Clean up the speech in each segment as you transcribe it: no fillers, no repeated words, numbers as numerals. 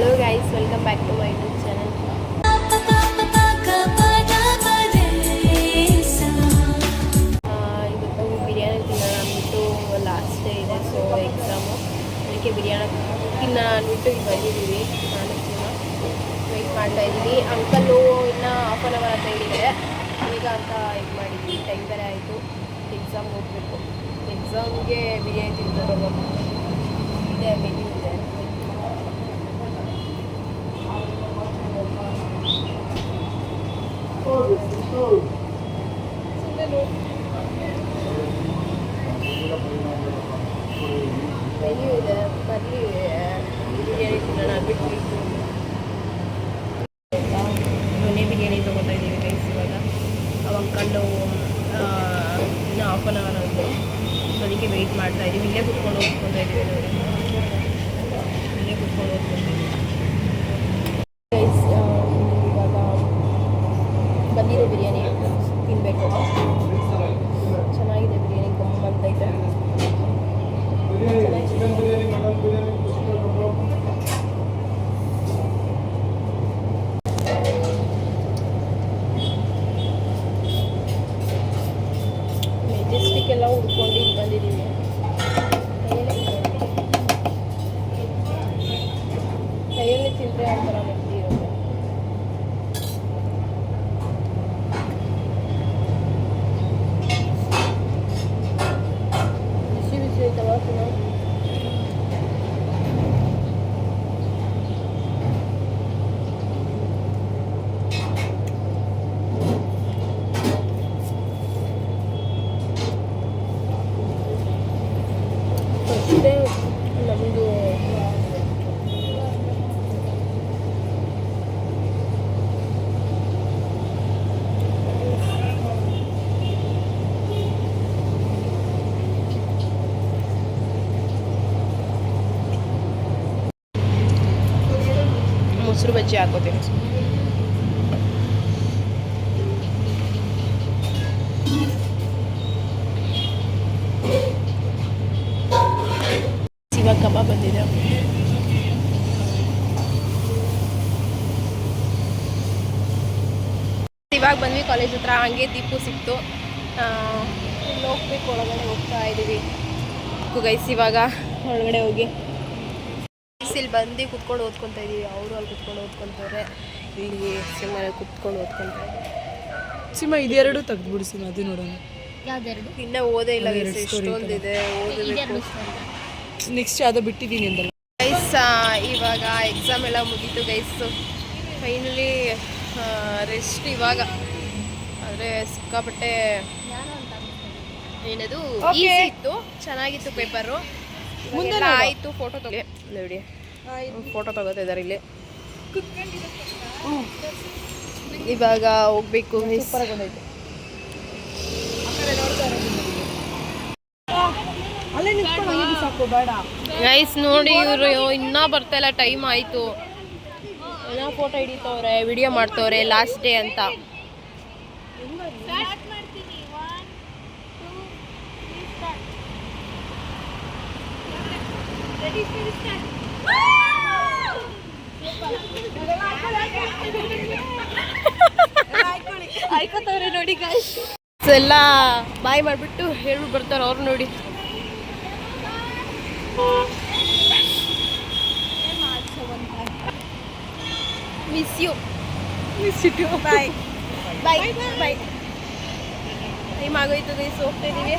Hello guys, welcome back to my YouTube channel. ಇವತ್ತು ಬಿರಿಯಾನಿ ತಿನ್ನೋಣ ಅಂದ್ಬಿಟ್ಟು ಲಾಸ್ಟ್ ಡೇ ಇದೆ, ಸೊ ಎಕ್ಸಾಮು. ಅದಕ್ಕೆ ಬಿರಿಯಾನಿ ತಿನ್ನೋಣ ಅಂದ್ಬಿಟ್ಟು ಈಗ ಬಂದಿದ್ದೀವಿ. ನಾನು ವೆಯ್ಟ್ ಮಾಡ್ತಾಯಿದ್ದೀವಿ. ಅಂಕಲ್ಲು ಇನ್ನೂ ಹಾಫ್ ಆನ್ ಅವರ್ ಅಂತ ಹೇಳಿದ್ದಾರೆ. ಈಗ ಅಂತ ಇದು ಮಾಡಿದ್ವಿ, ಟೈಮ್ ಬೇರೆ ಆಯಿತು. ಎಕ್ಸಾಮ್ಗೆ ಹೋಗಬೇಕು. ಎಕ್ಸಾಮ್ಗೆ ಬಿರಿಯಾನಿ ತಿಂದು ಇದೆ ಮೆನ್ಯೂ ಇದೆ. ಮೆನ್ಯೂ ಇದೆ, ಬರಲಿ ಬಿರಿಯಾನಿ ತಿನ್ನೋಣ ಅಂದ್ಬಿಟ್ಟು ಮನೆ ಬಿರಿಯಾನಿ ತೊಗೊತಾ ಇದ್ದೀವಿ ಗೈಸ್. ಇವಾಗ ಅಂಕಲ್ಲು ಇನ್ನೂ ಹಾಫ್ ಆನ್ ಅವರ್ ಅಂತು, ಅದಕ್ಕೆ ವೆಯ್ಟ್ ಮಾಡ್ತಾ ಇದ್ದೀವಿ. ಇಲ್ಲೇ ಕುತ್ಕೊಂಡು ಓದ್ಕೊತಾ ಇದ್ದೀವಿ ನೋಡಿ, ಇಲ್ಲೇ ಕುತ್ಕೊಂಡು ಓದ್ಕೊತೀವಿ ಗೈಸ್. ಇವಾಗ ಬಂದಿರೋ ಬಿರಿಯಾನಿ ತಿನ್ನಬೇಕು. ಚೆನ್ನಾಗಿದೆ ಬಿರಿಯಾನಿ, ಗಮ್ಮಂತೈತೆ. ಮೆಜೆಸ್ಟಿಕ್ ಎಲ್ಲ ಹುಡ್ಕೊಂಡು ಇಲ್ಲಿ ಬಂದಿದ್ದೀವಿ. ಕೈಯಲ್ಲಿ ತಿಂದರೆ ಒಂಥರ ನೆಮ್ಮದಿ ಇರುತ್ತೆ. ಬಿಸಿ ಬಿಸಿ ಐತಲ್ಲ ತಿನ್ನೋ. ಫಸ್ಟೇ ನಮ್ಮದು ಮೊಸರು ಬಜ್ಜಿ ಹಾಕೋತೀನಿ. ಇವಾಗ ಕಬಾಬ್ ಬಂದಿದೆ. ಇವಾಗ ಬಂದ್ವಿ ಕಾಲೇಜ್ ಹತ್ರ. ಹಂಗೆ ದೀಪು ಸಿಕ್ತು, ಇಲ್ಲಿ ಹೋಗ್ಬೇಕು. ಒಳಗಡೆ ಹೋಗ್ತಾ ಇದ್ದೀವಿ ಗೈಸ್. ಇವಾಗ ಒಳಗಡೆ ಹೋಗಿ ಇಲ್ಲಿ ಬಂದು ಕುತ್ಕೊಂಡು ಓದ್ಕೊತಾ ಇದ್ದೀವಿ. ಅವರು ಅಲ್ಲಿ ಕುತ್ಕೊಂಡು ಓದ್ಕೊತಾರೆ, ಇಲ್ಲಿ ಸಿನಿಮಾ ಕುತ್ಕೊಂಡು ಓದ್ಕೊತಾ ಇದ್ದೀವಿ. ಸಿನಿಮಾ ಇದೆರಡು ತೆಗೆದ್ಬಿಡು ಸಿನಿಮಾ, ಅದು ನೋಡೋಣ. ಯಾವ್ದೆರಡು? ಇನ್ನೂ ಓದೇ ಇಲ್ಲ ಗೈಸ್, ಎಷ್ಟೊಂದಿದೆ ಓದಬೇಕು. ನೆಕ್ಸ್ಟ್ ಯಾವುದೋ ಬಿಟ್ಟಿದ್ದೀನಿ ಅಂದಲ್ಲ ಗೈಸ್. ಇವಾಗ ಎಕ್ಸಾಮ್ ಎಲ್ಲ ಮುಗೀತು ಗೈಸ್. ಫೈನಲಿ ರೆಸ್ಟ್ ಇವಾಗ. ಆದರೆ ಸಿಕ್ಕಾಪಟ್ಟೆ ಏನದು ಈಸಿ ಇತ್ತು, ಚೆನ್ನಾಗಿತ್ತು ಪೇಪರು. ಮುಂದೆಲ್ಲ ಆಯಿತು. ಫೋಟೋ ನೋಡಿ, ಫೋಟೋ ತಗೋತಾ ಇದ್ದಾರೆ ಇಲ್ಲಿ. ಇವಾಗ ಹೋಗ್ಬೇಕು ಗೈಸ್. ನೋಡಿ ಇವರು ಇನ್ನೂ ಬರ್ತಾ ಇಲ್ಲ, ಟೈಮ್ ಆಯಿತು. ಏನೋ ಫೋಟೋ ಹಿಡಿತವ್ರೆ, ವಿಡಿಯೋ ಮಾಡ್ತವ್ರೆ ಲಾಸ್ಟ್ ಡೇ ಅಂತ. ಆಯ್ಕೋತವ್ರೆ ನೋಡಿ ಗೈಸ್. ಎಲ್ಲ ಬಾಯ್ ಮಾಡಿಬಿಟ್ಟು ಹೇಳ್ಬಿಟ್ಟು ಬರ್ತಾರೆ ಅವ್ರು ನೋಡಿ. Miss you too. Bye bye bye. Time ಆಗೋಯ್ತು ಗೈಸ್, ಹೋಗ್ತಾ ಇದ್ದೀವಿ.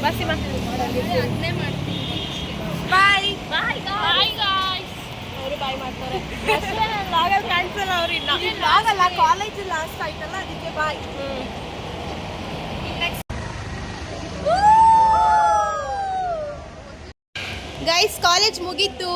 ಬಾಸಿ ಬಾಯ್ ಬಾಯ್ ಗಾಯ್ಸ್. ಅವರು ಬಾಯ್ ಮಾಡ್ತಾರೆ. ಲಾಗಲ್ಲಿ ಕಾಣಿಸಲ್ಲ ಅವ್ರು. ಇನ್ನು ಆಗಲ್ಲ, ಕಾಲೇಜ್ ಲಾಸ್ಟ್ ಆಯ್ತಲ್ಲ ಅದಕ್ಕೆ ಬಾಯ್. ಗೈಸ್ ಕಾಲೇಜ್ ಮುಗೀತು.